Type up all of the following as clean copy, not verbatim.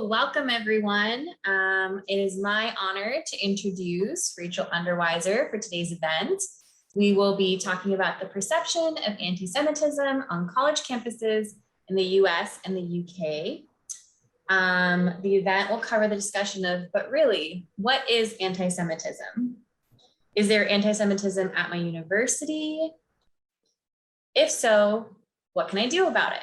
welcome everyone. It is my honor to introduce Rachel Underweiser for today's event. We will be talking about the perception of anti-Semitism on college campuses in the US and the UK. The event will cover the discussion of, but really, what is anti-Semitism? Is there anti-Semitism at my university? If so, what can I do about it?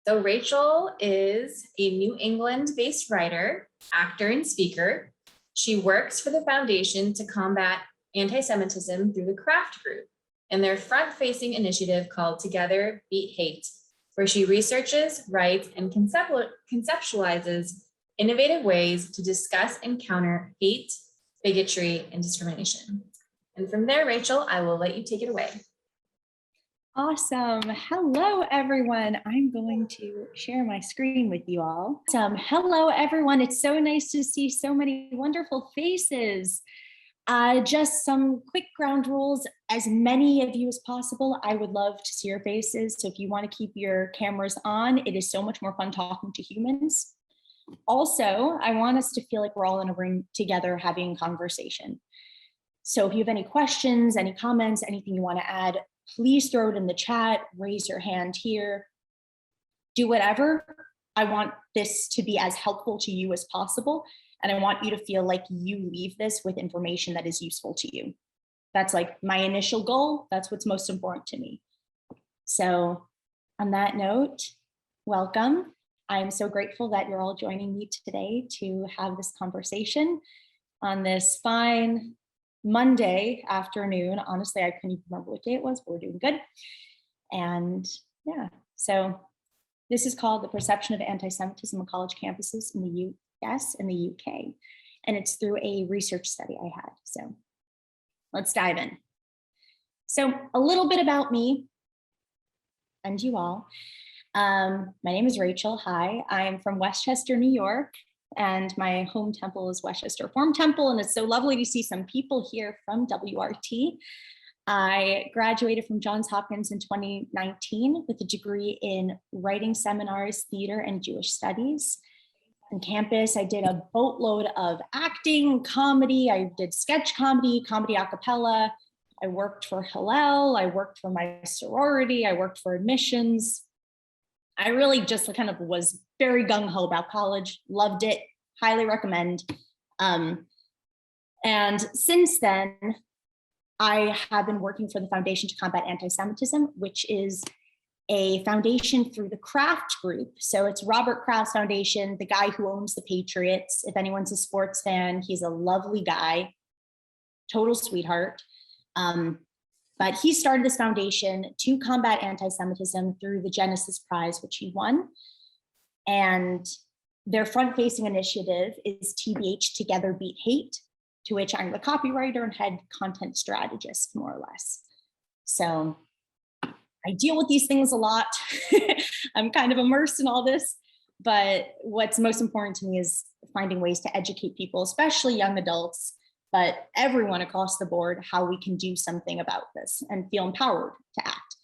So Rachel is a New England-based writer, actor, and speaker. She works for the Foundation to Combat Antisemitism through the Craft Group and their front-facing initiative called Together Beat Hate, where she researches, writes, and conceptualizes innovative ways to discuss and counter hate, bigotry, and discrimination. And from there, Rachel, I will let you take it away. Awesome. Hello, everyone. I'm going to share my screen with you all. Hello, everyone. It's so nice to see so many wonderful faces. Just some quick ground rules. As many of you as possible, I would love to see your faces. So if you want to keep your cameras on, it is so much more fun talking to humans. Also, I want us to feel like we're all in a room together having a conversation. So if you have any questions, any comments, anything you want to add, please throw it in the chat, raise your hand here, do whatever. I want this to be as helpful to you as possible. And I want you to feel like you leave this with information that is useful to you. That's like my initial goal. That's what's most important to me. So on that note, welcome. I'm so grateful that you're all joining me today to have this conversation on this fine Monday afternoon. Honestly, I couldn't even remember what day it was, but we're doing good. And yeah, so this is called The Perception of Antisemitism on College Campuses in the US and the UK. And it's through a research study I had. So let's dive in. So a little bit about me and you all. My name is Rachel. Hi, I'm from Westchester, New York. And my home temple is Westchester Reformed Temple, and it's so lovely to see some people here from WRT. I graduated from Johns Hopkins in 2019 with a degree in writing seminars, theater, and Jewish studies. On campus, I did a boatload of acting, comedy. I did sketch comedy, comedy a cappella. I worked for Hillel. I worked for my sorority. I worked for admissions. I really just kind of was very gung-ho about college, loved it, highly recommend. And since then, I have been working for the Foundation to Combat Antisemitism, which is a foundation through the Craft Group. So it's Robert Kraft's foundation, the guy who owns the Patriots. If anyone's a sports fan, he's a lovely guy, total sweetheart. But he started this foundation to combat anti-Semitism through the Genesis Prize, which he won. And their front-facing initiative is TBH, Together Beat Hate, to which I'm the copywriter and head content strategist, more or less. So I deal with these things a lot. I'm kind of immersed in all this, but what's most important to me is finding ways to educate people, especially young adults, but everyone across the board, how we can do something about this and feel empowered to act.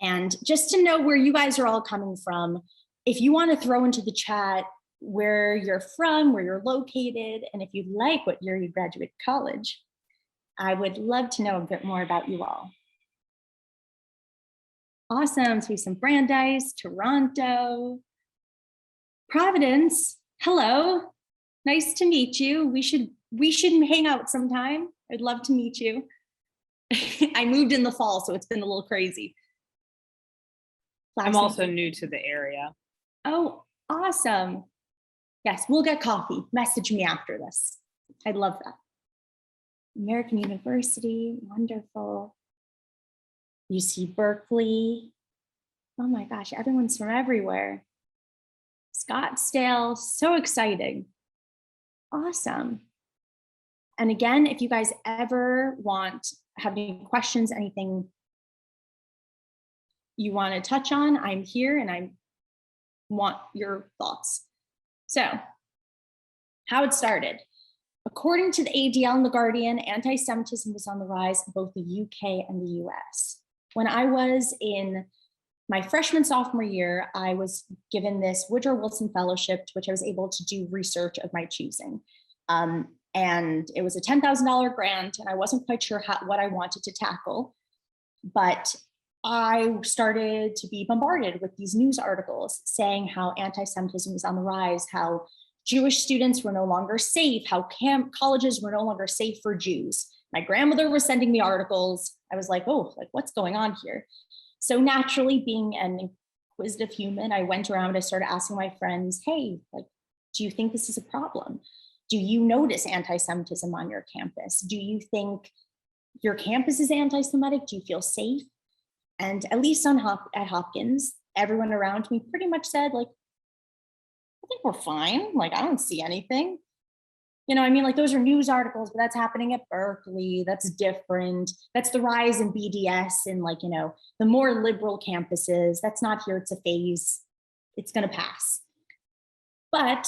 And just to know where you guys are all coming from, if you want to throw into the chat where you're from, where you're located, and if you like what year you graduated college, I would love to know a bit more about you all. Awesome, so some Brandeis, Toronto, Providence, hello, nice to meet you. We should hang out sometime. I'd love to meet you. I moved in the fall, so it's been a little crazy. I'm also new to the area. Oh, awesome. Yes, we'll get coffee. Message me after this. I'd love that. American University, wonderful. UC Berkeley. Oh my gosh, everyone's from everywhere. Scottsdale, so exciting. Awesome. And again, if you guys ever have any questions, anything you want to touch on, I'm here and I want your thoughts. So, how it started. According to the ADL and The Guardian, anti-Semitism was on the rise in both the UK and the US. When I was in my freshman, sophomore year, I was given this Woodrow Wilson Fellowship, to which I was able to do research of my choosing. And it was a $10,000 grant, and I wasn't quite sure what I wanted to tackle, but I started to be bombarded with these news articles saying how anti-Semitism was on the rise, how Jewish students were no longer safe, how colleges were no longer safe for Jews. My grandmother was sending me articles. I was like, oh, like what's going on here? So naturally, being an inquisitive human, I went around, I started asking my friends, hey, like, do you think this is a problem? Do you notice anti-Semitism on your campus? Do you think your campus is anti-Semitic? Do you feel safe? And at least at Hopkins, everyone around me pretty much said, like, I think we're fine. Like, I don't see anything. You know, I mean, like those are news articles, but that's happening at Berkeley. That's different. That's the rise in BDS and like, you know, the more liberal campuses. That's not here. It's a phase. It's going to pass. But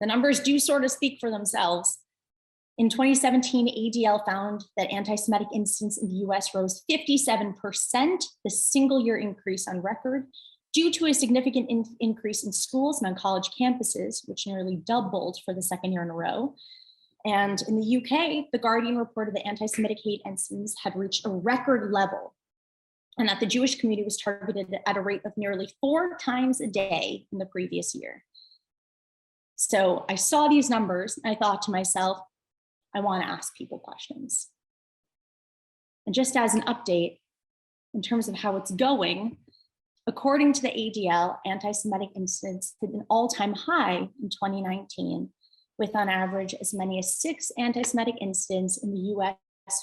the numbers do sort of speak for themselves. In 2017, ADL found that anti-Semitic incidents in the US rose 57%, the single year increase on record, due to a significant increase in schools and on college campuses, which nearly doubled for the second year in a row. And in the UK, The Guardian reported that anti-Semitic hate incidents had reached a record level, and that the Jewish community was targeted at a rate of nearly 4 times a day in the previous year. So I saw these numbers and I thought to myself, I want to ask people questions. And just as an update, in terms of how it's going, according to the ADL, anti-Semitic incidents hit an all-time high in 2019, with on average as many as 6 anti-Semitic incidents in the US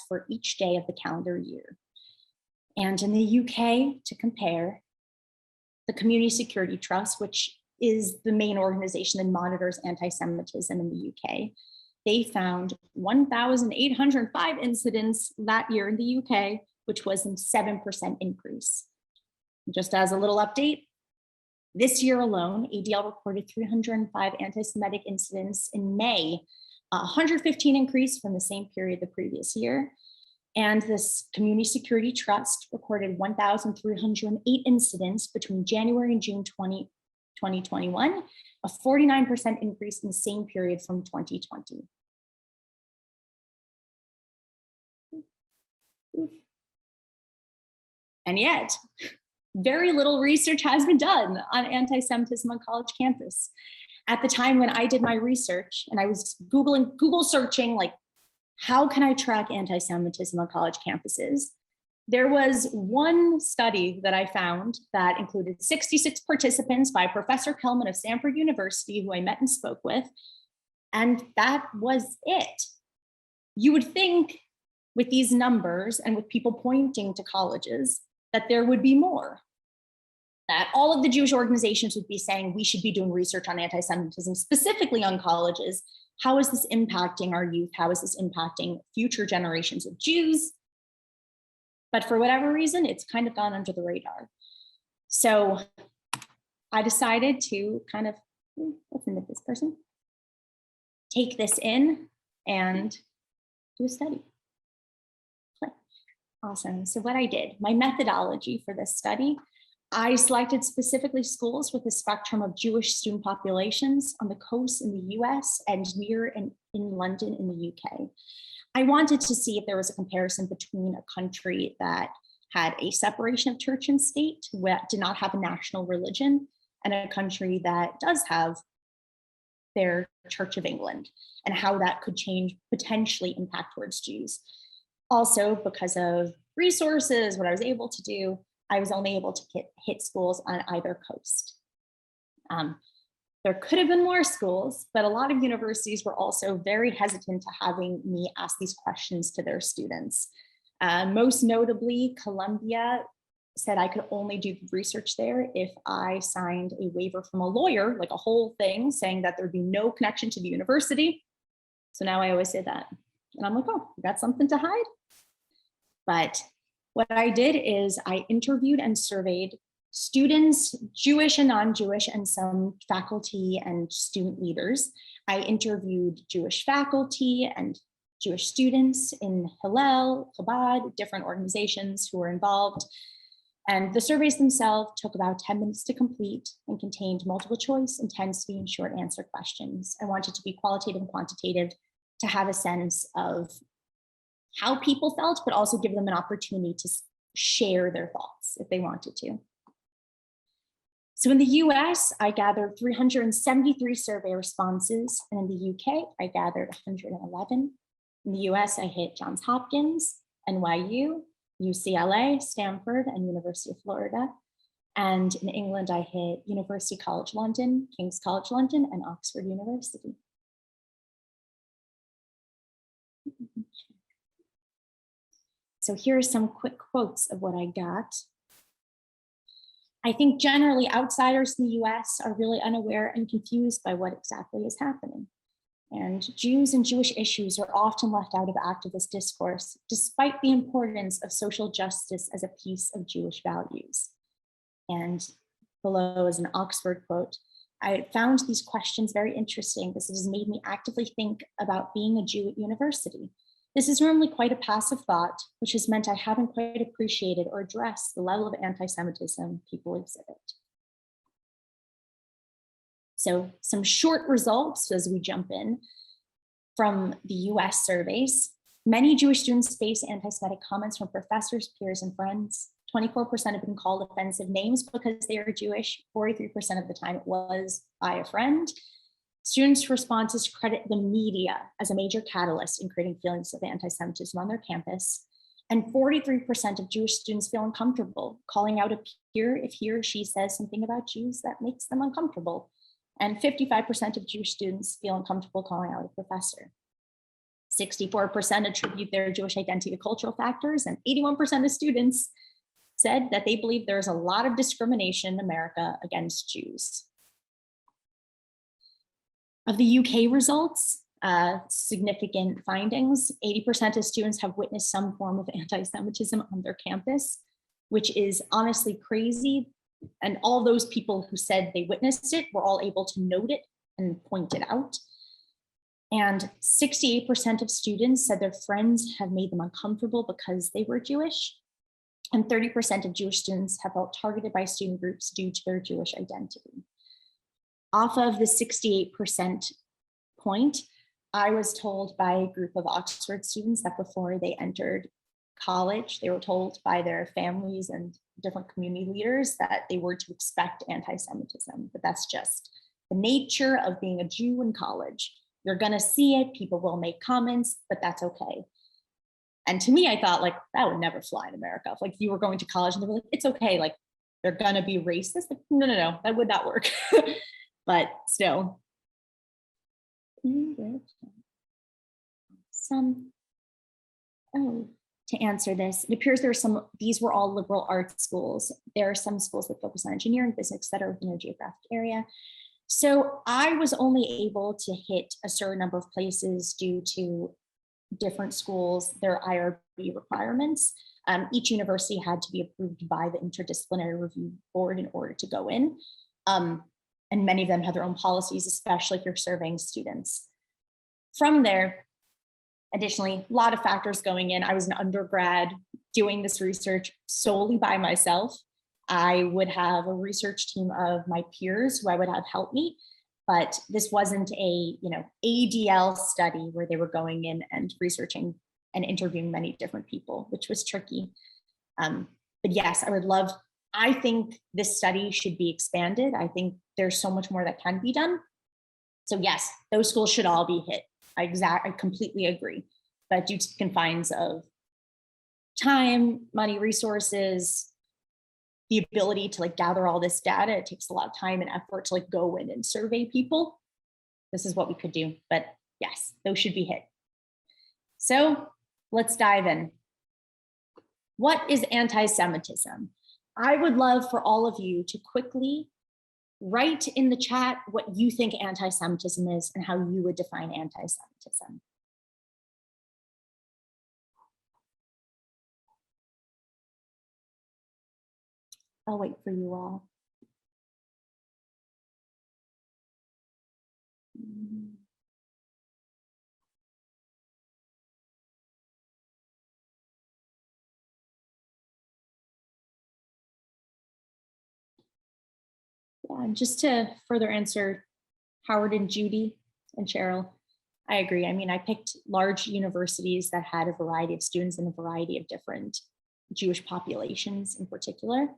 for each day of the calendar year. And in the UK, to compare, the Community Security Trust, which is the main organization that monitors anti-Semitism in the UK, they found 1,805 incidents that year in the UK, which was a 7% increase. Just as a little update, this year alone, ADL reported 305 anti-Semitic incidents in May, a 115 increase from the same period the previous year. And this Community Security Trust recorded 1,308 incidents between January and June 2021, a 49% increase in the same period from 2020. And yet, very little research has been done on anti-Semitism on college campus. At the time when I did my research and I was Google searching, like, how can I track anti-Semitism on college campuses? There was one study that I found that included 66 participants by Professor Kelman of Stanford University, who I met and spoke with, and that was it. You would think with these numbers and with people pointing to colleges that there would be more, that all of the Jewish organizations would be saying we should be doing research on anti-Semitism, specifically on colleges. How is this impacting our youth? How is this impacting future generations of Jews? But for whatever reason, it's kind of gone under the radar. So I decided to kind of, let's admit this person, take this in and do a study. Awesome. So what I did, my methodology for this study, I selected specifically schools with a spectrum of Jewish student populations on the coast in the US and near and in London in the UK. I wanted to see if there was a comparison between a country that had a separation of church and state, that did not have a national religion, and a country that does have their Church of England, and how that could change, potentially impact towards Jews. Also, because of resources, what I was able to do, I was only able to hit schools on either coast. There could have been more schools, but a lot of universities were also very hesitant to having me ask these questions to their students. Most notably, Columbia said I could only do research there if I signed a waiver from a lawyer, like a whole thing saying that there'd be no connection to the university. So now I always say that. And I'm like, oh, you got something to hide? But what I did is I interviewed and surveyed students, Jewish and non-Jewish, and some faculty and student leaders. I interviewed Jewish faculty and Jewish students in Hillel, Chabad, different organizations who were involved. And the surveys themselves took about 10 minutes to complete and contained multiple choice, intensity, and short answer questions. I wanted to be qualitative and quantitative to have a sense of how people felt, but also give them an opportunity to share their thoughts if they wanted to. So in the US, I gathered 373 survey responses, and in the UK, I gathered 111. In the US, I hit Johns Hopkins, NYU, UCLA, Stanford, and University of Florida. And in England, I hit University College London, King's College London, and Oxford University. So here are some quick quotes of what I got. I think generally outsiders in the US are really unaware and confused by what exactly is happening. And Jews and Jewish issues are often left out of activist discourse, despite the importance of social justice as a piece of Jewish values. And below is an Oxford quote. I found these questions very interesting because it has made me actively think about being a Jew at university. This is normally quite a passive thought, which has meant I haven't quite appreciated or addressed the level of anti-Semitism people exhibit. So some short results as we jump in from the US surveys. Many Jewish students face anti-Semitic comments from professors, peers, and friends. 24% have been called offensive names because they are Jewish. 43% of the time it was by a friend. Students' responses credit the media as a major catalyst in creating feelings of anti-Semitism on their campus. And 43% of Jewish students feel uncomfortable calling out a peer if he or she says something about Jews that makes them uncomfortable. And 55% of Jewish students feel uncomfortable calling out a professor. 64% attribute their Jewish identity to cultural factors, and 81% of students said that they believe there's a lot of discrimination in America against Jews. Of the UK results, significant findings, 80% of students have witnessed some form of anti-Semitism on their campus, which is honestly crazy. And all those people who said they witnessed it were all able to note it and point it out. And 68% of students said their friends have made them uncomfortable because they were Jewish. And 30% of Jewish students have felt targeted by student groups due to their Jewish identity. Off of the 68% point, I was told by a group of Oxford students that before they entered college, they were told by their families and different community leaders that they were to expect anti-Semitism, but that's just the nature of being a Jew in college. You're gonna see it, people will make comments, but that's okay. And to me, I thought like, that would never fly in America. If like you were going to college and they were like, it's okay, like they're gonna be racist. Like, no, that would not work. But still. To answer this, it appears there are some, these were all liberal arts schools. There are some schools that focus on engineering, physics that are within a geographic area. So I was only able to hit a certain number of places due to different schools, their IRB requirements. Each university had to be approved by the Interdisciplinary Review Board in order to go in. And many of them have their own policies, especially if you're surveying students. From there, additionally, a lot of factors going in. I was an undergrad doing this research solely by myself. I would have a research team of my peers who I would have help me, but this wasn't a ADL study where they were going in and researching and interviewing many different people, which was tricky. But yes, I think this study should be expanded. I think there's so much more that can be done. So yes, those schools should all be hit. I completely agree. But due to the confines of time, money, resources, the ability to like gather all this data, it takes a lot of time and effort to like go in and survey people. This is what we could do, but yes, those should be hit. So let's dive in. What is anti-Semitism? I would love for all of you to quickly write in the chat what you think anti-Semitism is and how you would define anti-Semitism. I'll wait for you all. Yeah, and just to further answer Howard and Judy and Cheryl, I agree. I mean, I picked large universities that had a variety of students and a variety of different Jewish populations in particular.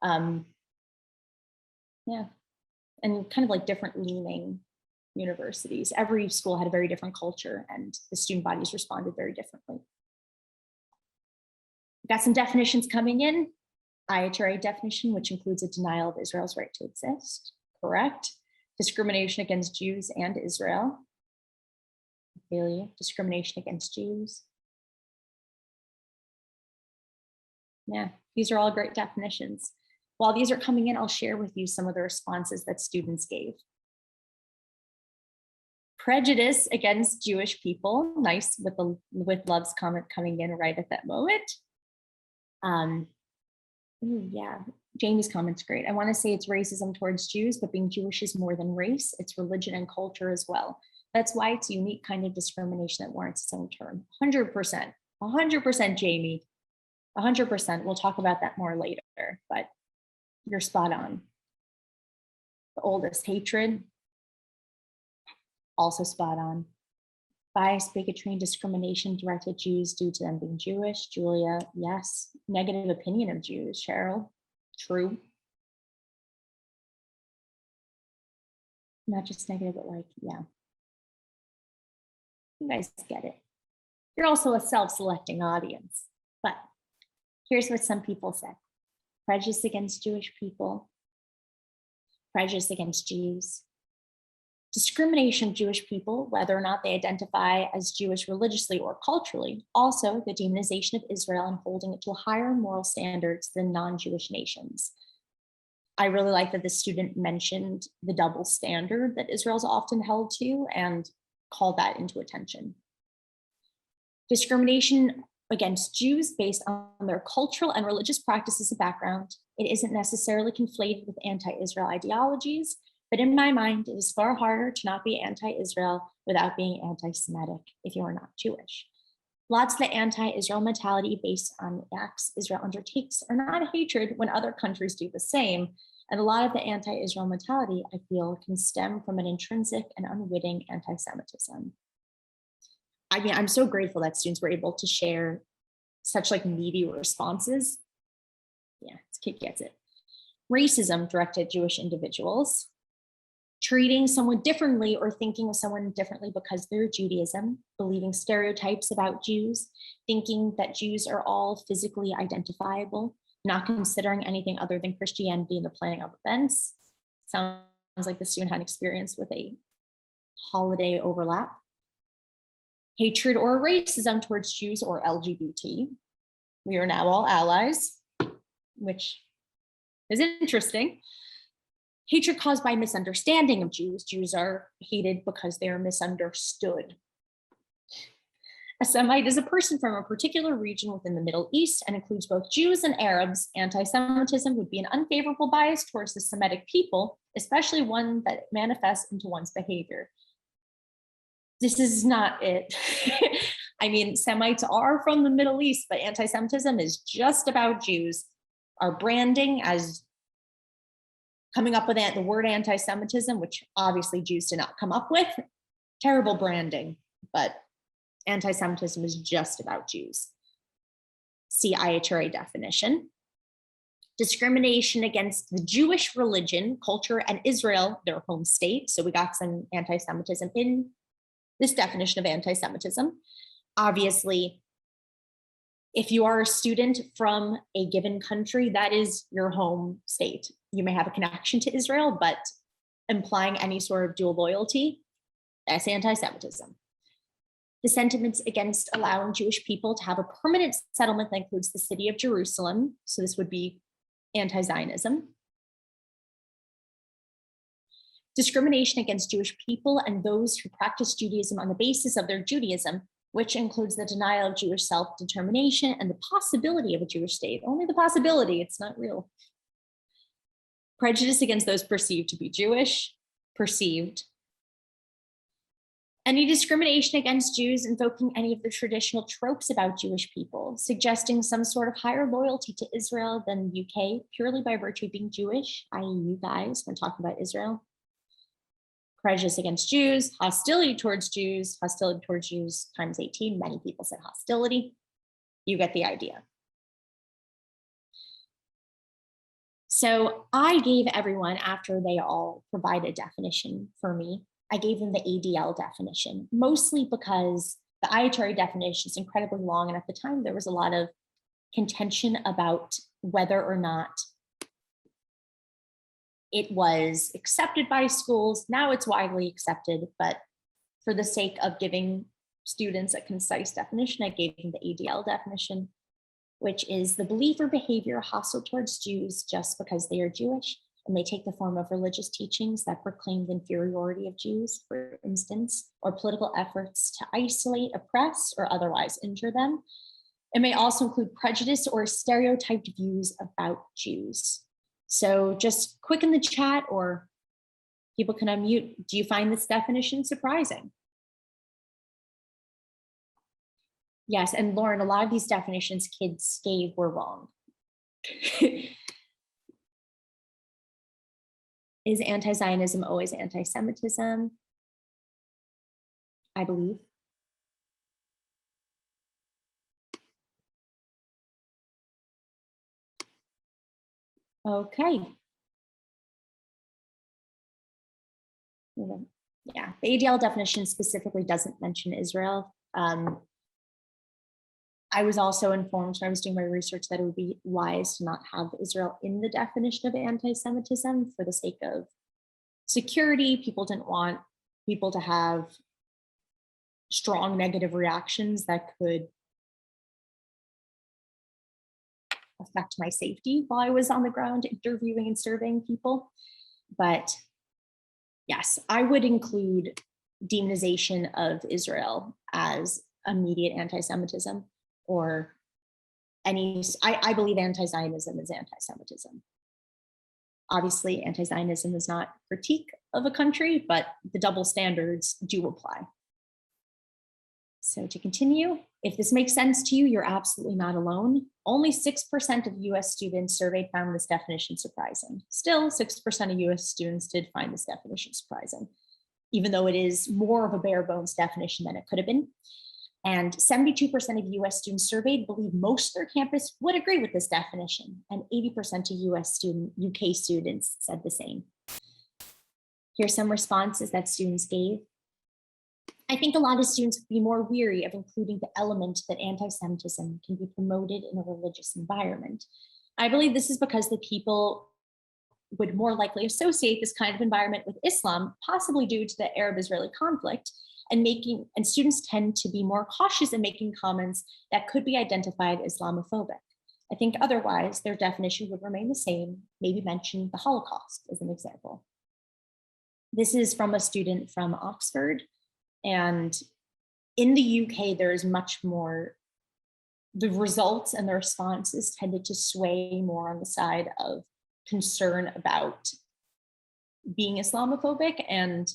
Yeah, and kind of like different leaning universities. Every school had a very different culture and the student bodies responded very differently. Got some definitions coming in. IHRA definition, which includes a denial of Israel's right to exist. Correct. Discrimination against Jews and Israel. Failure. Discrimination against Jews. Yeah, these are all great definitions. While these are coming in, I'll share with you some of the responses that students gave. Prejudice against Jewish people. Nice with Love's comment coming in right at that moment. Yeah, Jamie's comment's great. I want to say it's racism towards Jews, but being Jewish is more than race. It's religion and culture as well. That's why it's a unique kind of discrimination that warrants its own term. 100%, Jamie, 100%. We'll talk about that more later, but you're spot on. The oldest, hatred, also spot on. Bias, bigotry, and discrimination directed at Jews due to them being Jewish. Julia, yes. Negative opinion of Jews. Cheryl, true. Not just negative, but like, yeah. You guys get it. You're also a self-selecting audience, but here's what some people said. Prejudice against Jewish people. Prejudice against Jews. Discrimination of Jewish people, whether or not they identify as Jewish religiously or culturally. Also, the demonization of Israel and holding it to higher moral standards than non-Jewish nations. I really like that the student mentioned the double standard that Israel's often held to and called that into attention. Discrimination against Jews based on their cultural and religious practices and background. It isn't necessarily conflated with anti-Israel ideologies, but in my mind, it is far harder to not be anti-Israel without being anti-Semitic if you are not Jewish. Lots of the anti-Israel mentality based on acts Israel undertakes are not hatred when other countries do the same. And a lot of the anti-Israel mentality, I feel, can stem from an intrinsic and unwitting anti-Semitism. I mean, I'm so grateful that students were able to share such like meaty responses. Yeah, this kid gets it. Racism directed at Jewish individuals. Treating someone differently or thinking of someone differently because they're Judaism, believing stereotypes about Jews, thinking that Jews are all physically identifiable, not considering anything other than Christianity in the planning of events. Sounds like the student had experience with a holiday overlap. Hatred or racism towards Jews or LGBT. We are now all allies, which is interesting. Hatred caused by misunderstanding of Jews. Jews are hated because they are misunderstood. A Semite is a person from a particular region within the Middle East and includes both Jews and Arabs. Anti-Semitism would be an unfavorable bias towards the Semitic people, especially one that manifests into one's behavior. This is not it. I mean, Semites are from the Middle East, but anti-Semitism is just about Jews. Our branding as coming up with the word anti-Semitism, which obviously Jews did not come up with, terrible branding, but anti-Semitism is just about Jews. See IHRA definition. Discrimination against the Jewish religion, culture, and Israel, their home state. So we got some anti-Semitism in this definition of anti-Semitism. Obviously, if you are a student from a given country, that is your home state. You may have a connection to Israel, but implying any sort of dual loyalty, that's anti-Semitism. The sentiments against allowing Jewish people to have a permanent settlement that includes the city of Jerusalem. So this would be anti-Zionism. Discrimination against Jewish people and those who practice Judaism on the basis of their Judaism, which includes the denial of Jewish self-determination and the possibility of a Jewish state. Only the possibility, it's not real. Prejudice against those perceived to be Jewish, perceived. Any discrimination against Jews invoking any of the traditional tropes about Jewish people, suggesting some sort of higher loyalty to Israel than the UK purely by virtue of being Jewish, i.e. you guys, when talking about Israel. Prejudice against Jews, hostility towards Jews times 18, many people said hostility. You get the idea. So I gave everyone, after they all provide a definition for me, I gave them the ADL definition, mostly because the IHRA definition is incredibly long. And at the time, there was a lot of contention about whether or not it was accepted by schools. Now it's widely accepted, but for the sake of giving students a concise definition, I gave them the ADL definition, which is the belief or behavior hostile towards Jews just because they are Jewish, and they take the form of religious teachings that proclaim the inferiority of Jews, for instance, or political efforts to isolate, oppress, or otherwise injure them. It may also include prejudice or stereotyped views about Jews. So just quick in the chat, or people can unmute. Do you find this definition surprising? Yes, and Lauren, a lot of these definitions kids gave were wrong. Is anti-Zionism always anti-Semitism? I believe. Okay. Yeah, the ADL definition specifically doesn't mention Israel. I was also informed when I was doing my research that it would be wise to not have Israel in the definition of anti-Semitism for the sake of security. People didn't want people to have strong negative reactions that could affect my safety while I was on the ground interviewing and surveying people. But yes, I would include demonization of Israel as immediate anti-Semitism, or any, I believe anti-Zionism is anti-Semitism. Obviously, anti-Zionism is not critique of a country, but the double standards do apply. So to continue, if this makes sense to you, you're absolutely not alone. Only 6% of US students surveyed found this definition surprising. Still, 6% of US students did find this definition surprising, even though it is more of a bare bones definition than it could have been. And 72% of US students surveyed believe most of their campus would agree with this definition, and 80% of UK students said the same. Here's some responses that students gave. I think a lot of students would be more weary of including the element that anti-Semitism can be promoted in a religious environment. I believe this is because the people would more likely associate this kind of environment with Islam, possibly due to the Arab-Israeli conflict, and students tend to be more cautious in making comments that could be identified as Islamophobic. I think otherwise their definition would remain the same, maybe mention the Holocaust as an example. This is from a student from Oxford, and in the UK, there is much more, the results and the responses tended to sway more on the side of concern about being Islamophobic, and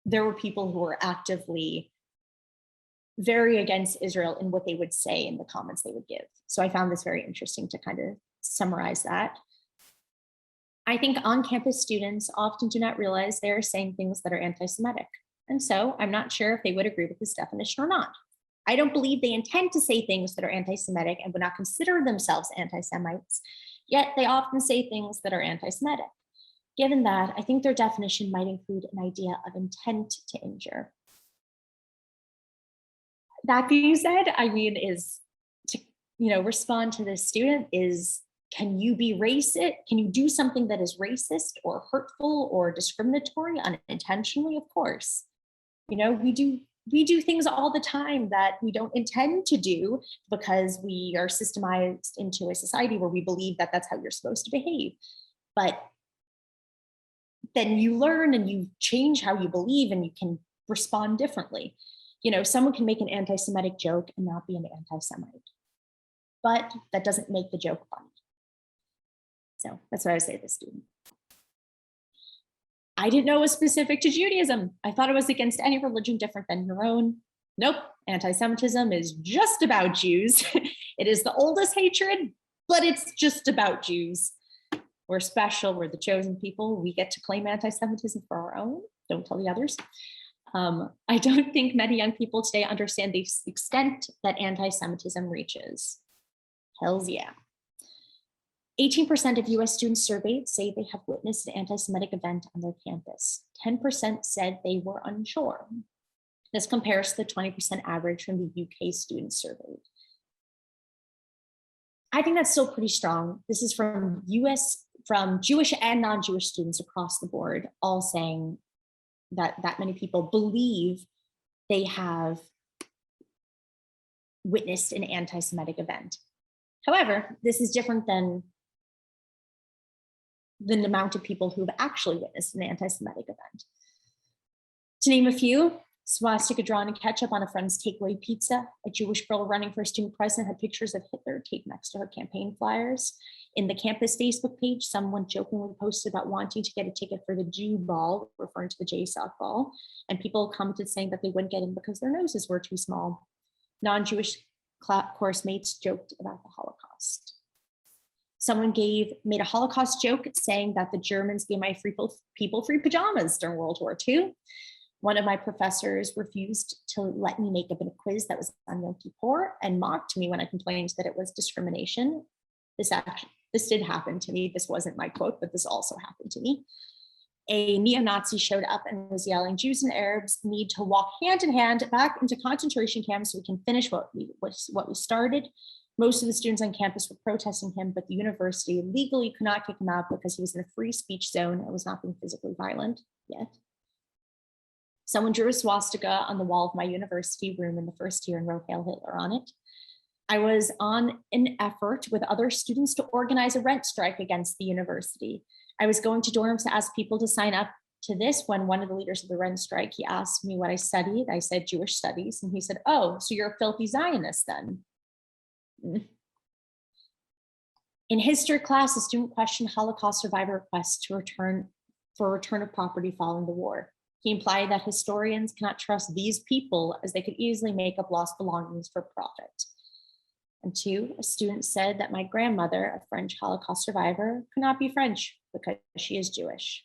there were people who were actively very against Israel in what they would say in the comments they would give. So I found this very interesting to kind of summarize that. I think on-campus students often do not realize they're saying things that are anti-Semitic. And so I'm not sure if they would agree with this definition or not. I don't believe they intend to say things that are anti-Semitic and would not consider themselves anti-Semites, yet they often say things that are anti-Semitic. Given that, I think their definition might include an idea of intent to injure. That being said, I mean, is to, respond to this student is, can you be racist? Can you do something that is racist or hurtful or discriminatory unintentionally? Of course. We do things all the time that we don't intend to do because we are systemized into a society where we believe that that's how you're supposed to behave. But then you learn and you change how you believe and you can respond differently. Someone can make an anti-Semitic joke and not be an anti-Semite, but that doesn't make the joke funny. So that's what I would say to the student. I didn't know it was specific to Judaism. I thought it was against any religion different than your own. Nope, anti-Semitism is just about Jews. It is the oldest hatred, but it's just about Jews. We're special, we're the chosen people. We get to claim anti-Semitism for our own. Don't tell the others. I don't think many young people today understand the extent that anti-Semitism reaches. Hells yeah. 18% of US students surveyed say they have witnessed an anti-Semitic event on their campus. 10% said they were unsure. This compares to the 20% average from the UK students surveyed. I think that's still pretty strong. This is from Jewish and non-Jewish students across the board, all saying that many people believe they have witnessed an anti-Semitic event. However, this is different than the amount of people who've actually witnessed an anti-Semitic event. To name a few, swastika drawn in ketchup on a friend's takeaway pizza, a Jewish girl running for student president had pictures of Hitler taped next to her campaign flyers. In the campus Facebook page, someone jokingly posted about wanting to get a ticket for the Jew ball, referring to the JSOC ball, and people commented saying that they wouldn't get in because their noses were too small. Non-Jewish course mates joked about the Holocaust. Someone made a Holocaust joke saying that the Germans gave my people free pajamas during World War II. One of my professors refused to let me make up a quiz that was on Yom Kippur and mocked me when I complained that it was discrimination. This did happen to me. This wasn't my quote, but this also happened to me. A neo-Nazi showed up and was yelling, Jews and Arabs need to walk hand in hand back into concentration camps so we can finish what we started. Most of the students on campus were protesting him, but the university legally could not kick him out because he was in a free speech zone and was not being physically violent yet. Someone drew a swastika on the wall of my university room in the first year and wrote Hail Hitler on it. I was on an effort with other students to organize a rent strike against the university. I was going to dorms to ask people to sign up to this when one of the leaders of the rent strike, he asked me what I studied. I said Jewish studies, and he said, oh, so you're a filthy Zionist then. In history class, a student questioned Holocaust survivor requests for return of property following the war. He implied that historians cannot trust these people as they could easily make up lost belongings for profit. And two, a student said that my grandmother, a French Holocaust survivor, could not be French because she is Jewish.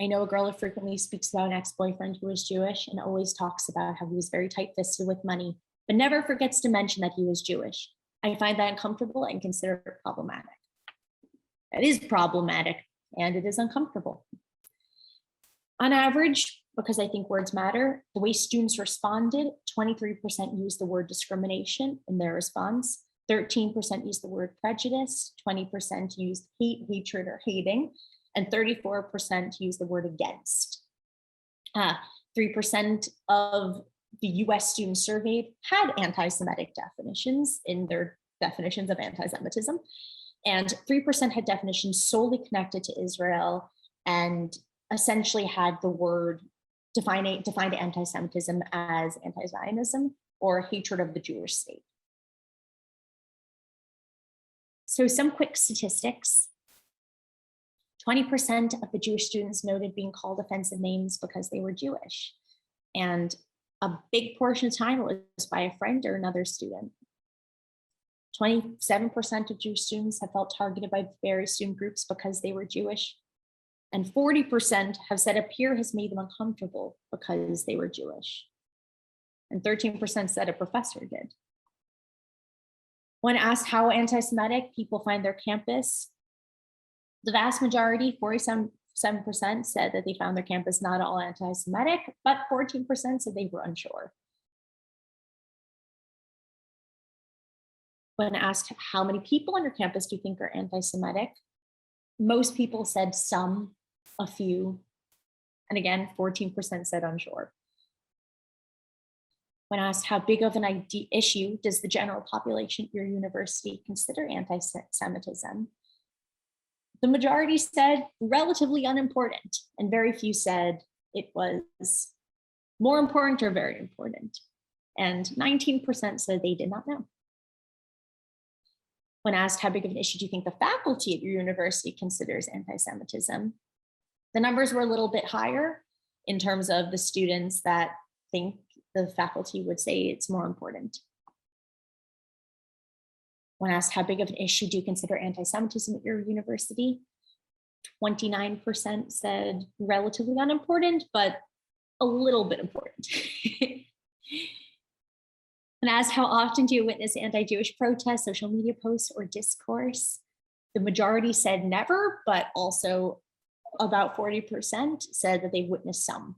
I know a girl who frequently speaks about an ex-boyfriend who was Jewish and always talks about how he was very tight-fisted with money, but never forgets to mention that he was Jewish. I find that uncomfortable and consider it problematic. It is problematic and it is uncomfortable. On average, because I think words matter, the way students responded, 23% used the word discrimination in their response, 13% used the word prejudice, 20% used hate, hatred, or hating, and 34% used the word against. 3% of the US students surveyed had anti-Semitic definitions in their definitions of anti-Semitism, and 3% had definitions solely connected to Israel and essentially had the word defined anti-Semitism as anti-Zionism or hatred of the Jewish state. So some quick statistics. 20% of the Jewish students noted being called offensive names because they were Jewish. And a big portion of time it was by a friend or another student. 27% of Jewish students have felt targeted by various student groups because they were Jewish. And 40% have said a peer has made them uncomfortable because they were Jewish. And 13% said a professor did. When asked how anti-Semitic people find their campus, the vast majority, 47% said that they found their campus not all anti-Semitic, but 14% said they were unsure. When asked how many people on your campus do you think are anti-Semitic, most people said some, a few, and again, 14% said unsure. When asked how big of an issue does the general population at your university consider anti-Semitism, the majority said relatively unimportant, and very few said it was more important or very important. And 19% said they did not know. When asked how big of an issue do you think the faculty at your university considers anti-Semitism, The numbers were a little bit higher in terms of the students that think the faculty would say it's more important. When asked how big of an issue do you consider anti-Semitism at your university, 29% said relatively unimportant, but a little bit important. And asked how often do you witness anti-Jewish protests, social media posts, or discourse? The majority said never, but also about 40% said that they've witnessed some.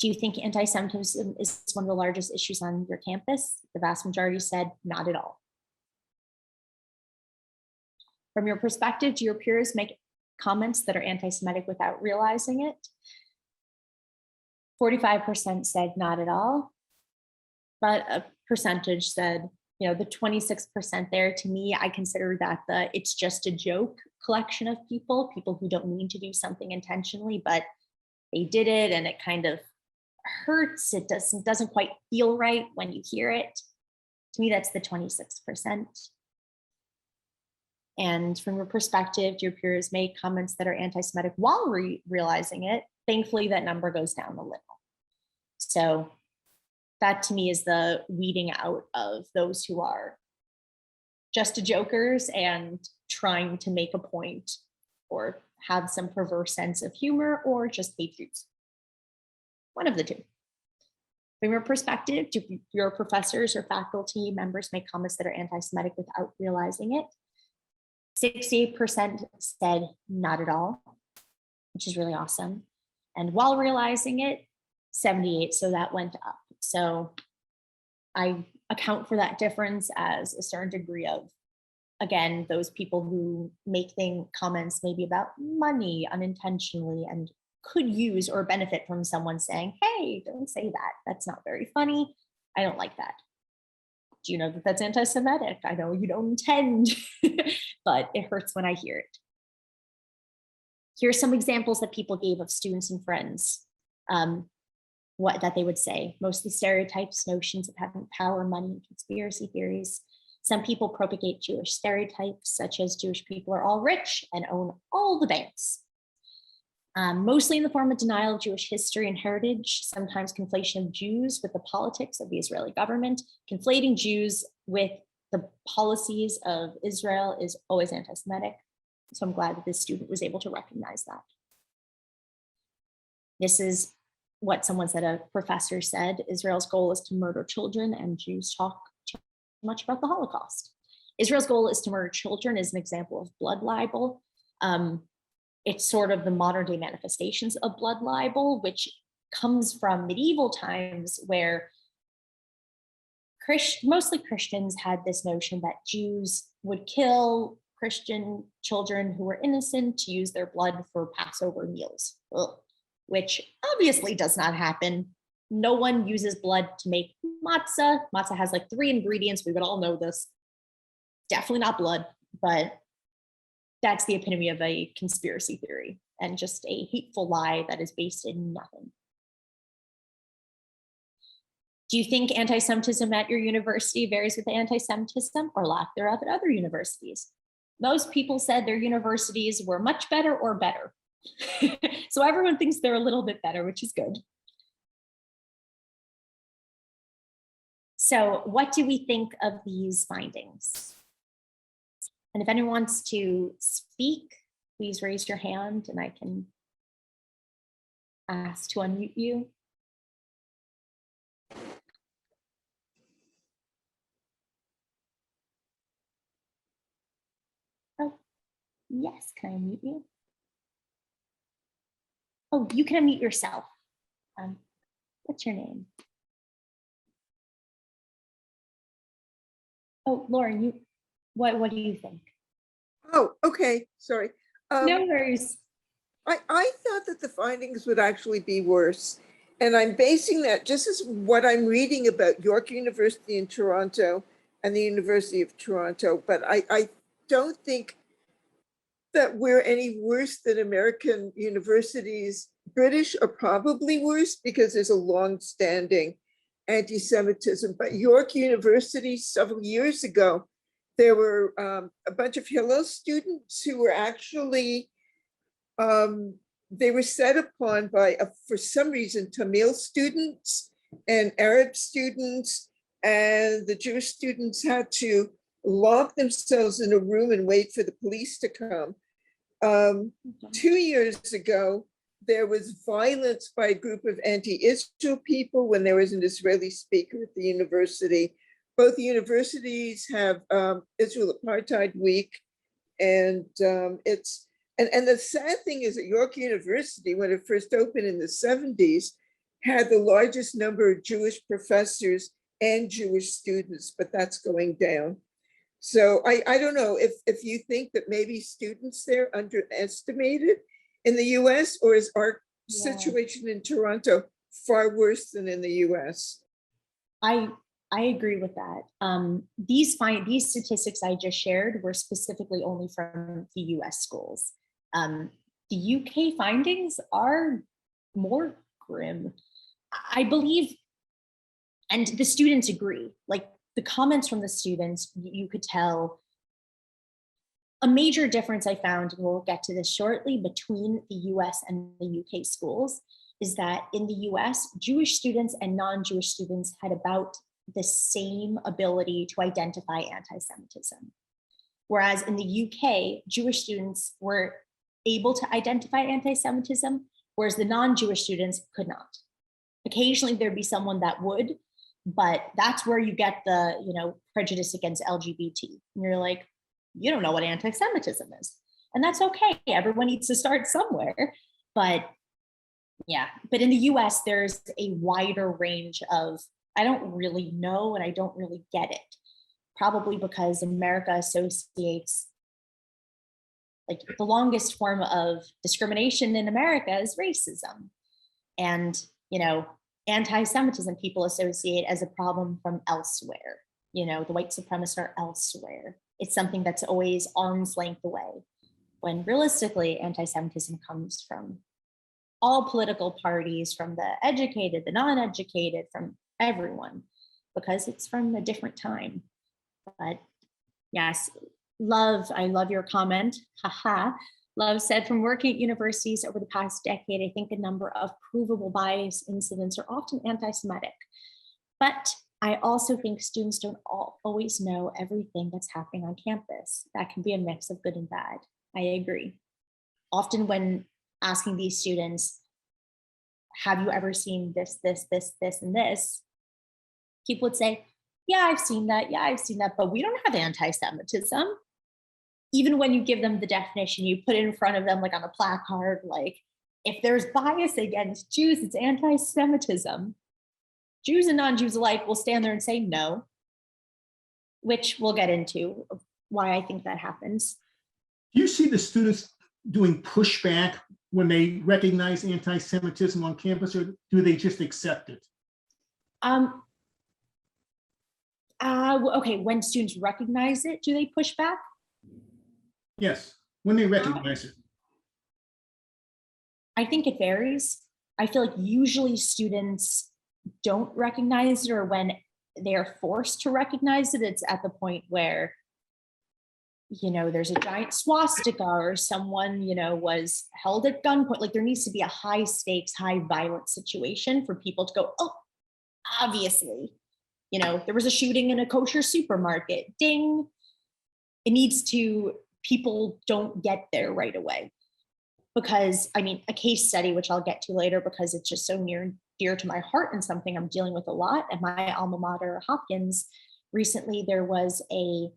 Do you think anti-Semitism is one of the largest issues on your campus? The vast majority said not at all. From your perspective, do your peers make comments that are anti-Semitic without realizing it? 45% said not at all, but a percentage said, you know, the 26% there, to me, I consider that it's just a joke collection of people who don't mean to do something intentionally, but they did it and it kind of hurts. It doesn't quite feel right when you hear it. To me, that's the 26%. And from your perspective, do your peers make comments that are anti-Semitic while realizing it? Thankfully, that number goes down a little. So that to me is the weeding out of those who are just jokers and trying to make a point or have some perverse sense of humor or just hate Jews. One of the two. From your perspective, do your professors or faculty members make comments that are anti-Semitic without realizing it? 68% said not at all, which is really awesome. And while realizing it, 78, so that went up. So I account for that difference as a certain degree of, again, those people who make comments maybe about money unintentionally and could use or benefit from someone saying, hey, don't say that. That's not very funny. I don't like that. Do you know that that's anti-Semitic? I know you don't intend, but it hurts when I hear it. Here's some examples that people gave of students and friends, what that they would say. Mostly stereotypes, notions of having power, money, and conspiracy theories. Some people propagate Jewish stereotypes, such as Jewish people are all rich and own all the banks. Mostly in the form of denial of Jewish history and heritage, sometimes conflation of Jews with the politics of the Israeli government. Conflating Jews with the policies of Israel is always anti-Semitic. So I'm glad that this student was able to recognize that. This is what someone said, a professor said, Israel's goal is to murder children, and Jews talk too much about the Holocaust. Israel's goal is to murder children is an example of blood libel. It's sort of the modern day manifestations of blood libel, which comes from medieval times where mostly Christians had this notion that Jews would kill Christian children who were innocent to use their blood for Passover meals, which obviously does not happen. No one uses blood to make matzah. Matzah has like 3 ingredients. We would all know this. Definitely not blood, but that's the epitome of a conspiracy theory and just a hateful lie that is based in nothing. Do you think anti-Semitism at your university varies with anti-Semitism or lack thereof at other universities? Most people said their universities were much better or better. So everyone thinks they're a little bit better, which is good. So what do we think of these findings? And if anyone wants to speak, please raise your hand and I can ask to unmute you. Oh, yes, can I unmute you? Oh, you can unmute yourself. What's your name? Oh, Lauren, what do you think? Oh, okay, sorry. No worries. I thought that the findings would actually be worse. And I'm basing that just as what I'm reading about York University in Toronto and the University of Toronto, but I don't think that we're any worse than American universities. British are probably worse because there's a long-standing anti-Semitism, but York University several years ago, there were a bunch of Hillel students who were actually, they were set upon by, for some reason, Tamil students and Arab students, and the Jewish students had to lock themselves in a room and wait for the police to come. 2 years ago, there was violence by a group of anti-Israel people when there was an Israeli speaker at the university. Both universities have Israel Apartheid Week, and and the sad thing is that York University, when it first opened in the 70s, had the largest number of Jewish professors and Jewish students, but that's going down. So I don't know if you think that maybe students there underestimated in the US, or is our situation in Toronto far worse than in the US? I agree with that. These statistics I just shared were specifically only from the US schools. The UK findings are more grim, I believe, and the students agree. Like the comments from the students, you could tell a major difference I found, and we'll get to this shortly, between the US and the UK schools is that in the US, Jewish students and non-Jewish students had about the same ability to identify anti-Semitism. Whereas in the UK, Jewish students were able to identify anti-Semitism, whereas the non-Jewish students could not. Occasionally there'd be someone that would, but that's where you get the, prejudice against LGBT. And you're like, you don't know what anti-Semitism is. And that's okay. Everyone needs to start somewhere. But yeah, but in the US, there's a wider range of, I don't really know and I don't really get it. Probably because America associates, like the longest form of discrimination in America is racism. And, anti-Semitism people associate as a problem from elsewhere. The white supremacists are elsewhere. It's something that's always arm's length away, when realistically anti-Semitism comes from all political parties, from the educated, the non-educated, from everyone, because it's from a different time. But yes, I love your comment. Haha. Love said, from working at universities over the past decade, I think a number of provable bias incidents are often anti-Semitic. But I also think students don't always know everything that's happening on campus. That can be a mix of good and bad. I agree. Often when asking these students, have you ever seen this, and this? People would say, yeah, I've seen that. Yeah, I've seen that, but we don't have anti-Semitism. Even when you give them the definition, you put it in front of them, like on a placard, like, if there's bias against Jews, it's anti-Semitism. Jews and non-Jews alike will stand there and say no, which we'll get into why I think that happens. Do you see the students doing pushback when they recognize anti-Semitism on campus, or do they just accept it? Okay, when students recognize it, do they push back? Yes, when they recognize it. I think it varies. I feel like usually students don't recognize it, or when they're forced to recognize it, it's at the point where, there's a giant swastika, or someone, was held at gunpoint. Like there needs to be a high stakes, high violence situation for people to go, oh, obviously, there was a shooting in a kosher supermarket, ding. It needs to, people don't get there right away. Because a case study, which I'll get to later because it's just so near and dear to my heart and something I'm dealing with a lot at my alma mater, Hopkins. Recently, there was a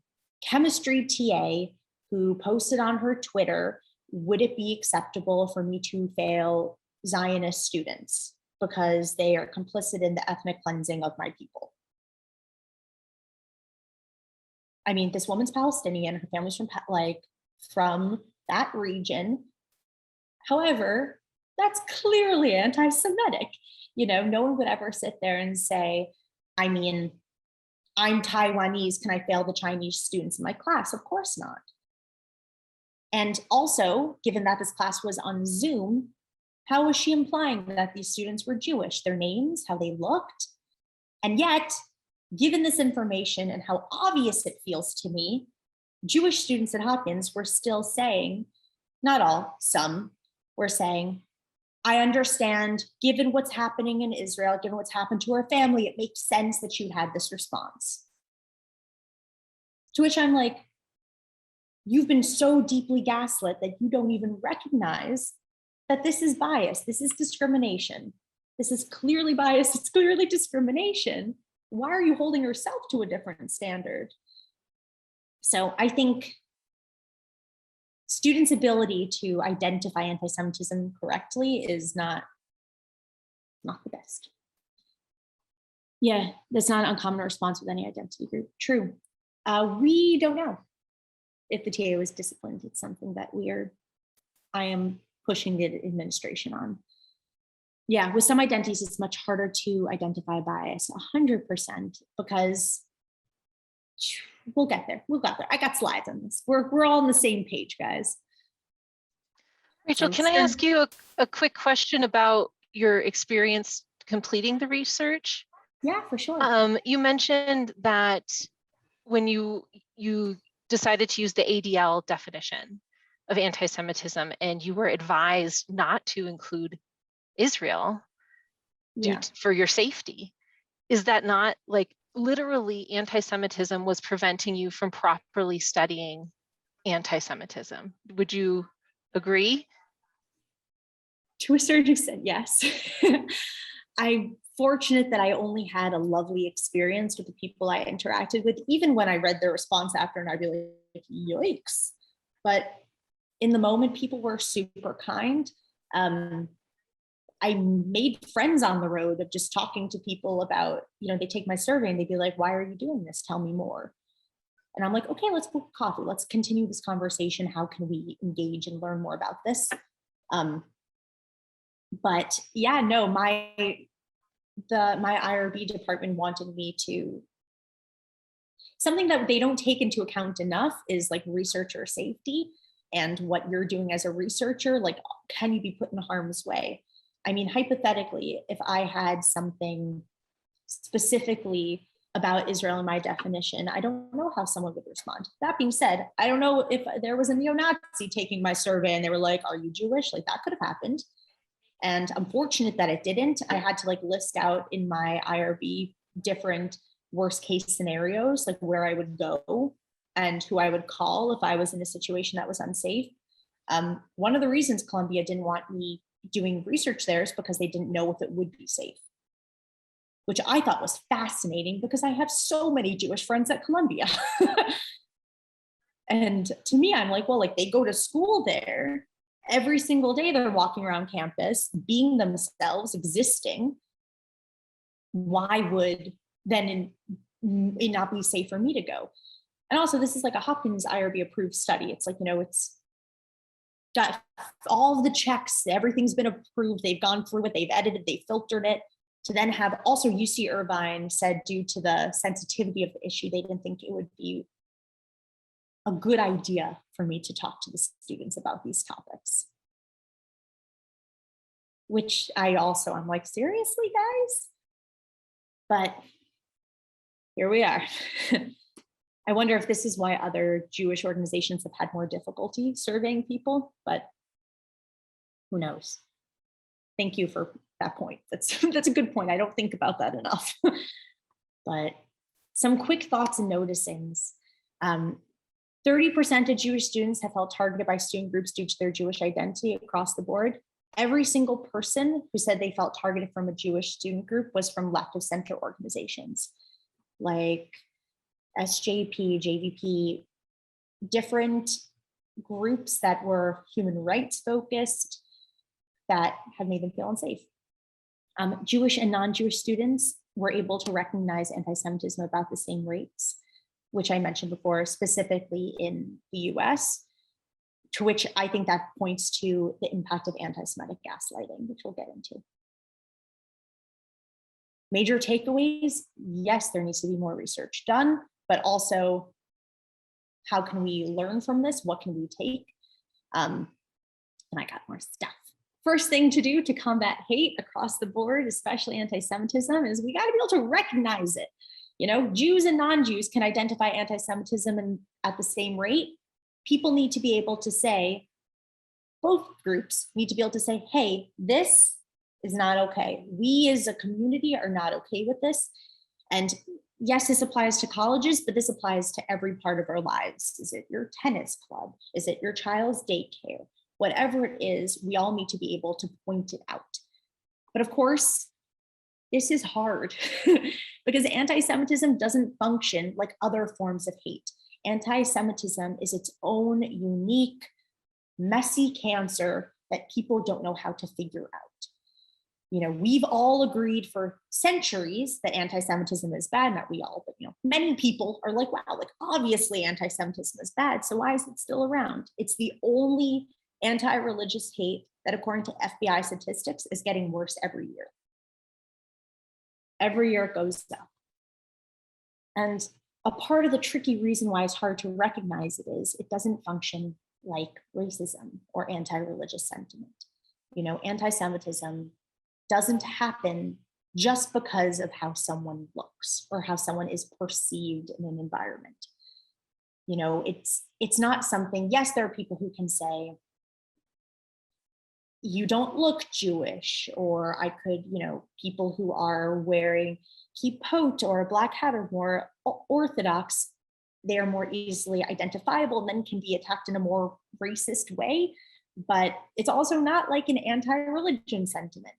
chemistry TA who posted on her Twitter, would it be acceptable for me to fail Zionist students because they are complicit in the ethnic cleansing of my people? This woman's Palestinian, her family's from that region. However, that's clearly anti-Semitic. No one would ever sit there and say, I'm Taiwanese, can I fail the Chinese students in my class? Of course not. And also, given that this class was on Zoom, how was she implying that these students were Jewish? Their names, how they looked? And yet, given this information and how obvious it feels to me, Jewish students at Hopkins were still saying, not all, some were saying, I understand, given what's happening in Israel, given what's happened to her family, it makes sense that you had this response. To which I'm like, you've been so deeply gaslit that you don't even recognize that this is bias, this is discrimination. This is clearly bias, it's clearly discrimination. Why are you holding yourself to a different standard? So I think students' ability to identify anti-Semitism correctly is not the best. Yeah, that's not an uncommon response with any identity group. True. We don't know if the TA was disciplined. It's something that I am pushing the administration on. Yeah, with some identities, it's much harder to identify bias, 100%, because we'll get there. I got slides on this. We're all on the same page, guys. Rachel, can I ask you a quick question about your experience completing the research? Yeah, for sure. You mentioned that when you decided to use the ADL definition of anti-Semitism and you were advised not to include Israel for your safety, is that not like literally anti-Semitism was preventing you from properly studying anti-Semitism? Would you agree? To a certain extent, yes. I'm fortunate that I only had a lovely experience with the people I interacted with, even when I read their response after and I'd be like, yikes. But in the moment, people were super kind. I made friends on the road of just talking to people about, they take my survey and they'd be like, why are you doing this? Tell me more. And I'm like, okay, let's book coffee. Let's continue this conversation. How can we engage and learn more about this? But yeah, no, my IRB department wanted me to, something that they don't take into account enough is like researcher safety and what you're doing as a researcher. Like, can you be put in harm's way? I mean, hypothetically, if I had something specifically about Israel in my definition, I don't know how someone would respond. That being said, I don't know if there was a neo-Nazi taking my survey and they were like, are you Jewish? Like, that could have happened. And I'm fortunate that it didn't. I had to list out in my IRB different worst case scenarios, like where I would go and who I would call if I was in a situation that was unsafe. One of the reasons Columbia didn't want me doing research there is because they didn't know if it would be safe, which I thought was fascinating because I have so many Jewish friends at Columbia. And to me, I'm like, well, they go to school there. Every single day they're walking around campus, being themselves, existing. Why would then it not be safe for me to go? And also, this is like a Hopkins IRB approved study. It's like, it's got all of the checks, everything's been approved. They've gone through it, they've edited, they filtered it. To then have also UC Irvine said due to the sensitivity of the issue, they didn't think it would be a good idea for me to talk to the students about these topics. Which I'm like, seriously, guys? But here we are. I wonder if this is why other Jewish organizations have had more difficulty surveying people, but who knows? Thank you for that point. That's a good point. I don't think about that enough. But some quick thoughts and noticings. 30% of Jewish students have felt targeted by student groups due to their Jewish identity across the board. Every single person who said they felt targeted from a Jewish student group was from left of center organizations like SJP, JVP, different groups that were human rights focused that have made them feel unsafe. Jewish and non-Jewish students were able to recognize anti-Semitism about the same rates, which I mentioned before, specifically in the US, to which I think that points to the impact of anti-Semitic gaslighting, which we'll get into. Major takeaways, yes, there needs to be more research done, but also how can we learn from this? What can we take? And I got more stuff. First thing to do to combat hate across the board, especially anti-Semitism, is we got to be able to recognize it. Jews and non-Jews can identify anti-Semitism at the same rate. People need to be able to say, both groups need to be able to say, hey, this is not okay. We as a community are not okay with this. And yes, this applies to colleges, but this applies to every part of our lives. Is it your tennis club? Is it your child's daycare? Whatever it is, we all need to be able to point it out. But of course, this is hard because anti-Semitism doesn't function like other forms of hate. Anti-Semitism is its own unique, messy cancer that people don't know how to figure out. We've all agreed for centuries that anti-Semitism is bad, not we all, but many people are like, wow, like obviously anti-Semitism is bad, so why is it still around? It's the only anti-religious hate that, according to FBI statistics, is getting worse every year. Every year it goes up. And a part of the tricky reason why it's hard to recognize it is it doesn't function like racism or anti-religious sentiment. Anti-Semitism doesn't happen just because of how someone looks or how someone is perceived in an environment. It's not something, yes, there are people who can say, you don't look Jewish, or I could, people who are wearing kippot or a black hat are more orthodox, they are more easily identifiable and then can be attacked in a more racist way. But it's also not like an anti-religion sentiment,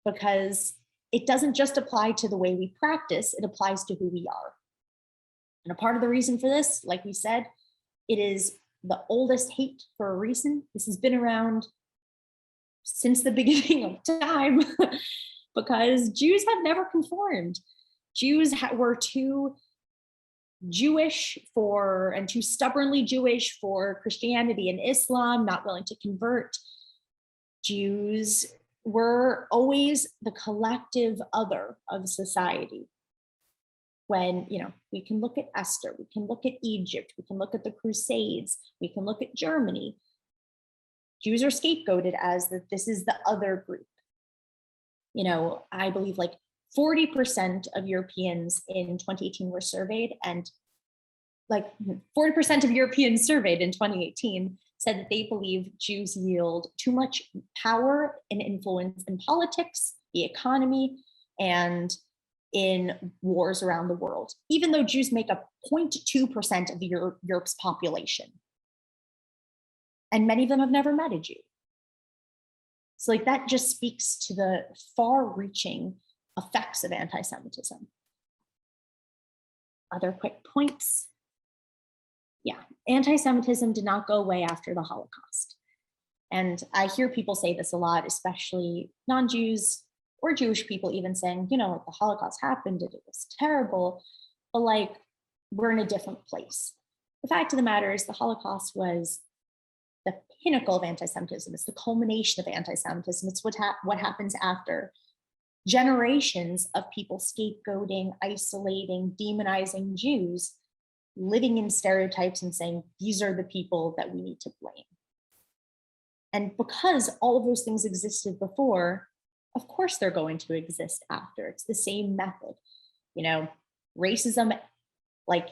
because it doesn't just apply to the way we practice, it applies to who we are. And a part of the reason for this, like we said, it is the oldest hate for a reason. This has been around since the beginning of time because Jews have never conformed. Jews were too Jewish and too stubbornly Jewish for Christianity and Islam, not willing to convert. Jews were always the collective other of society. When, we can look at Esther, we can look at Egypt, we can look at the Crusades, we can look at Germany. Jews are scapegoated as that this is the other group. I believe like 40% of Europeans in 2018 were surveyed, and like 40% of Europeans surveyed in 2018 said that they believe Jews yield too much power and influence in politics, the economy, and in wars around the world, even though Jews make up 0.2% of Europe's population. And many of them have never met a Jew. So like that just speaks to the far-reaching effects of anti-Semitism. Other quick points. Yeah, anti-Semitism did not go away after the Holocaust. And I hear people say this a lot, especially non-Jews or Jewish people even saying, the Holocaust happened, it was terrible, but like, we're in a different place. The fact of the matter is the Holocaust was the pinnacle of anti-Semitism. It's the culmination of anti-Semitism. It's what happens after generations of people scapegoating, isolating, demonizing Jews, living in stereotypes and saying, these are the people that we need to blame. And because all of those things existed before, of course they're going to exist after. It's the same method. Racism, like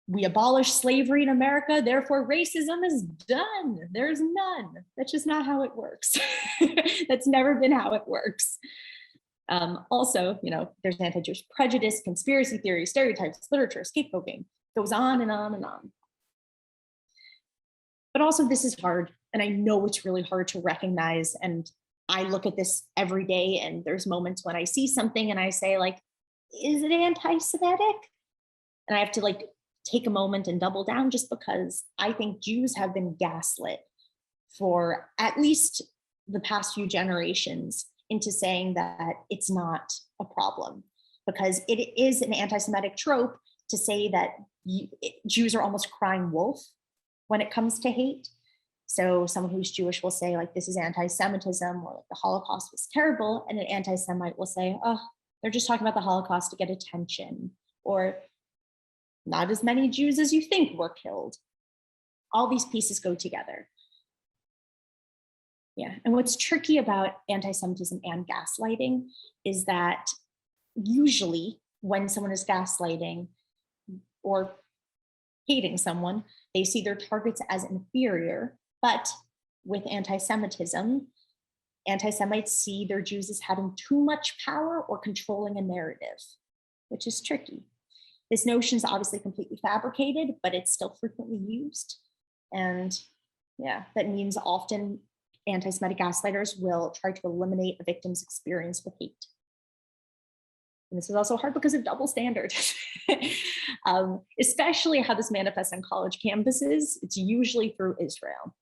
we abolished slavery in America, therefore racism is done. There's none. That's just not how it works. That's never been how it works. Also, there's anti-Jewish prejudice, conspiracy theory, stereotypes, literature, scapegoating, goes on and on and on. But also this is hard, and I know it's really hard to recognize, and I look at this every day, and there's moments when I see something and I say like, is it anti-Semitic? And I have to like take a moment and double down, just because I think Jews have been gaslit for at least the past few generations into saying that it's not a problem, because it is an anti-Semitic trope to say that Jews are almost crying wolf when it comes to hate. So someone who's Jewish will say like, this is anti-Semitism, or like the Holocaust was terrible. And an anti-Semite will say, oh, they're just talking about the Holocaust to get attention, or not as many Jews as you think were killed. All these pieces go together. Yeah, and what's tricky about anti-Semitism and gaslighting is that usually when someone is gaslighting or hating someone, they see their targets as inferior. But with anti-Semitism, anti-Semites see their Jews as having too much power or controlling a narrative, which is tricky. This notion is obviously completely fabricated, but it's still frequently used. And yeah, that means often anti-Semitic gaslighters will try to eliminate a victim's experience with hate. And this is also hard because of double standard, especially how this manifests on college campuses. It's usually through Israel.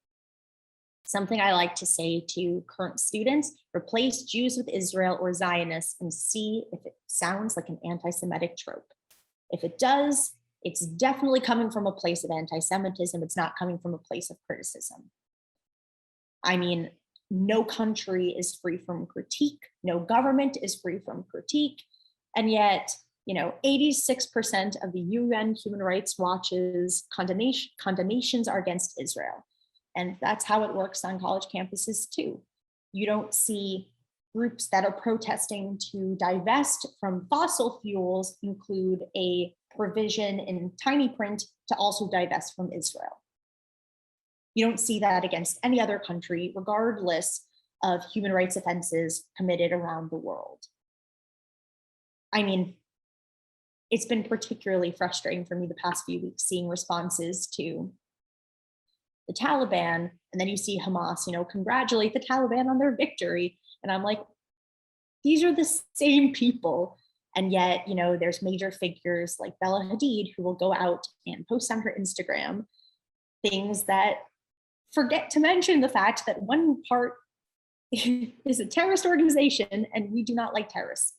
Something I like to say to current students: replace Jews with Israel or Zionists and see if it sounds like an anti-Semitic trope. If it does, it's definitely coming from a place of anti-Semitism. It's not coming from a place of criticism. I mean, no country is free from critique. No government is free from critique. And yet, 86% of the UN Human Rights Watch's condemnations are against Israel. And that's how it works on college campuses too. You don't see groups that are protesting to divest from fossil fuels include a provision in tiny print to also divest from Israel. You don't see that against any other country, regardless of human rights offenses committed around the world. I mean, it's been particularly frustrating for me the past few weeks seeing responses to the Taliban, and then you see Hamas, congratulate the Taliban on their victory. And I'm like, these are the same people. And yet, there's major figures like Bella Hadid who will go out and post on her Instagram things that forget to mention the fact that one part is a terrorist organization and we do not like terrorists.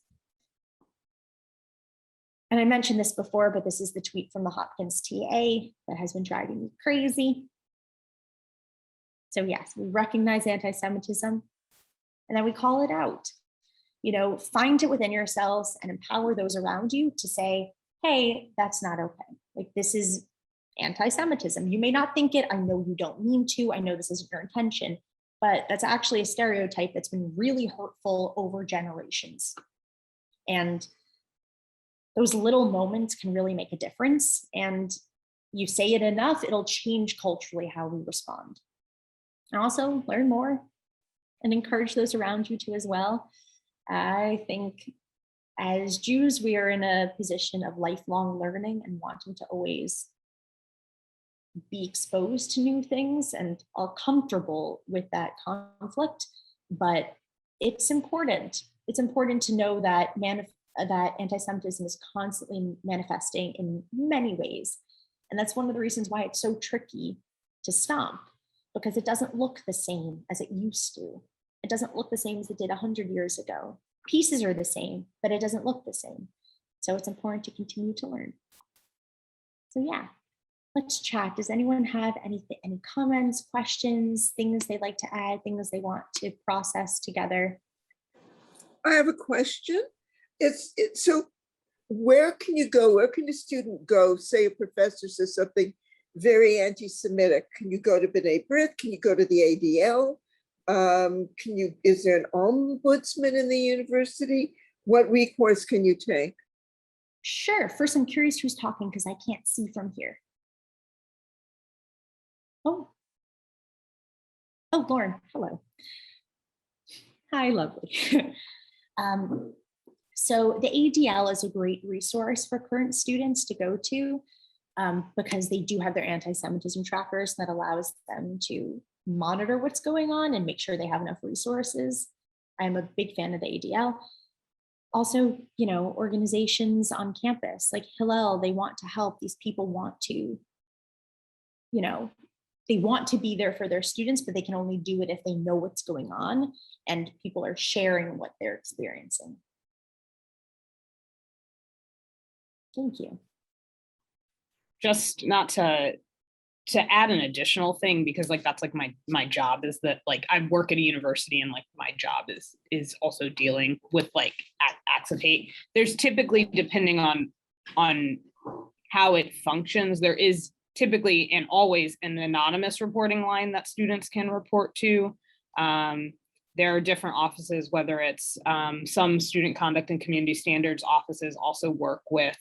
And I mentioned this before, but this is the tweet from the Hopkins TA that has been driving me crazy. So yes, we recognize anti-Semitism and then we call it out. Find it within yourselves and empower those around you to say, hey, that's not okay. Like, this is anti-Semitism. You may not think it. I know you don't mean to. I know this isn't your intention, but that's actually a stereotype that's been really hurtful over generations. And those little moments can really make a difference. And you say it enough, it'll change culturally how we respond. And also learn more and encourage those around you to as well. I think as Jews, we are in a position of lifelong learning and wanting to always be exposed to new things and are comfortable with that conflict. But it's important. It's important to know that that anti-Semitism is constantly manifesting in many ways. And that's one of the reasons why it's so tricky to stomp, because it doesn't look the same as it used to. It doesn't look the same as it did 100 years ago. Pieces are the same, but it doesn't look the same. So it's important to continue to learn. So yeah, let's chat. Does anyone have any comments, questions, things they'd like to add, things they want to process together? I have a question. So where can you go? Where can a student go? Say a professor says something very anti-Semitic. Can you go to B'nai B'rith? Can you go to the ADL? Is there an ombudsman in the university? What recourse can you take? Sure. First, I'm curious who's talking because I can't see from here. Oh, Lauren, hello. Hi, lovely. So the ADL is a great resource for current students to go to because they do have their anti-Semitism trackers that allows them to monitor what's going on and make sure they have enough resources. I'm a big fan of the ADL. Also, organizations on campus like Hillel, they want to help. These people want to, they want to be there for their students, but they can only do it if they know what's going on and people are sharing what they're experiencing. Thank you. Just not to add an additional thing, because that's my job is that I work at a university and my job is also dealing with acts of hate. There's typically, depending on how it functions, there is typically and always an anonymous reporting line that students can report to. There are different offices, whether it's some student conduct and community standards offices also work with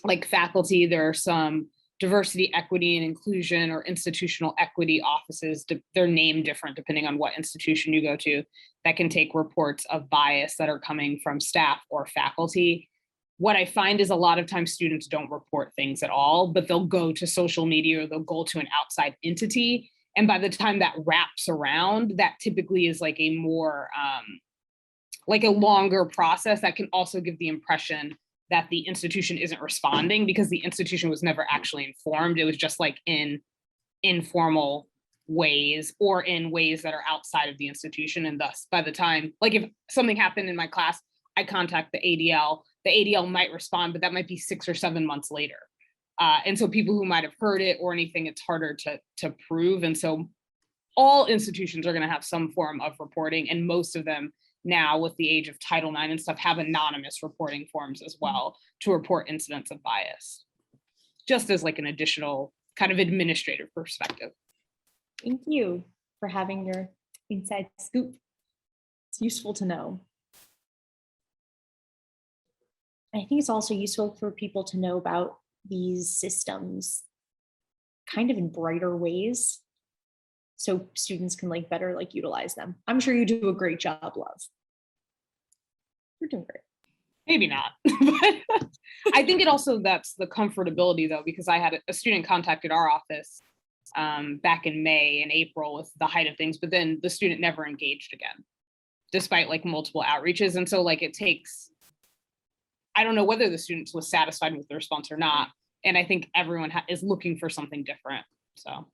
like faculty. There are some diversity, equity, and inclusion or institutional equity offices. They're named different depending on what institution you go to, that can take reports of bias that are coming from staff or faculty. What I find is a lot of times students don't report things at all, but they'll go to social media or they'll go to an outside entity. And by the time that wraps around, that typically is like a more, like a longer process that can also give the impression that the institution isn't responding because the institution was never actually informed. It was just like in informal ways or in ways that are outside of the institution. And thus, by the time, like if something happened in my class, I contact the ADL might respond, but that might be 6 or 7 months later. And so people who might have heard it or anything, it's harder to prove. And so all institutions are going to have some form of reporting, and most of them now with the age of Title IX and stuff have anonymous reporting forms as well to report incidents of bias, just as like an additional kind of administrative perspective. Thank you for having your inside scoop. It's useful to know. I think it's also useful for people to know about these systems kind of in brighter ways, so students can like better like utilize them. I'm sure you do a great job, Love. You're doing great. Maybe not. But I think it also, that's the comfortability though, because I had a student contacted our office back in May and April with the height of things, but then the student never engaged again, despite like multiple outreaches. And so like it takes, I don't know whether the student was satisfied with the response or not. And I think everyone is looking for something different, so.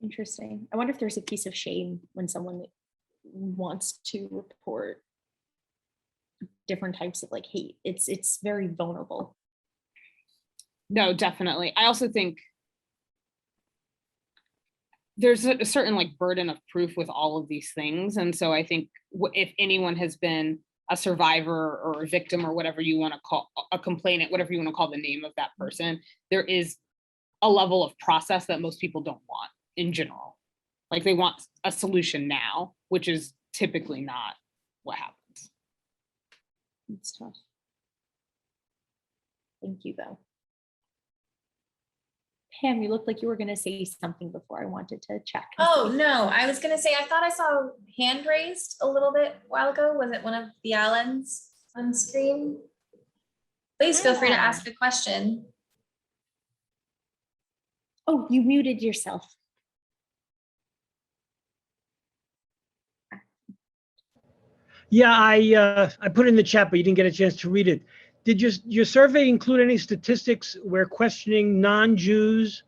Interesting. I wonder if there's a piece of shame when someone wants to report different types of like hate. It's very vulnerable. No, definitely. I also think there's a certain like burden of proof with all of these things. And so I think if anyone has been a survivor or a victim or whatever you want to call a complainant, whatever you want to call the name of that person, there is a level of process that most people don't want in general. Like they want a solution now, which is typically not what happens. It's tough. Thank you though. Pam, you looked like you were going to say something before. I wanted to check. Oh, no, I was gonna say, I thought I saw a hand raised a little bit while ago. Was it one of the Allens on screen? Please feel free to ask a question. Oh, you muted yourself. Yeah, I put it in the chat, but you didn't get a chance to read it. Did your survey include any statistics where questioning non-Jews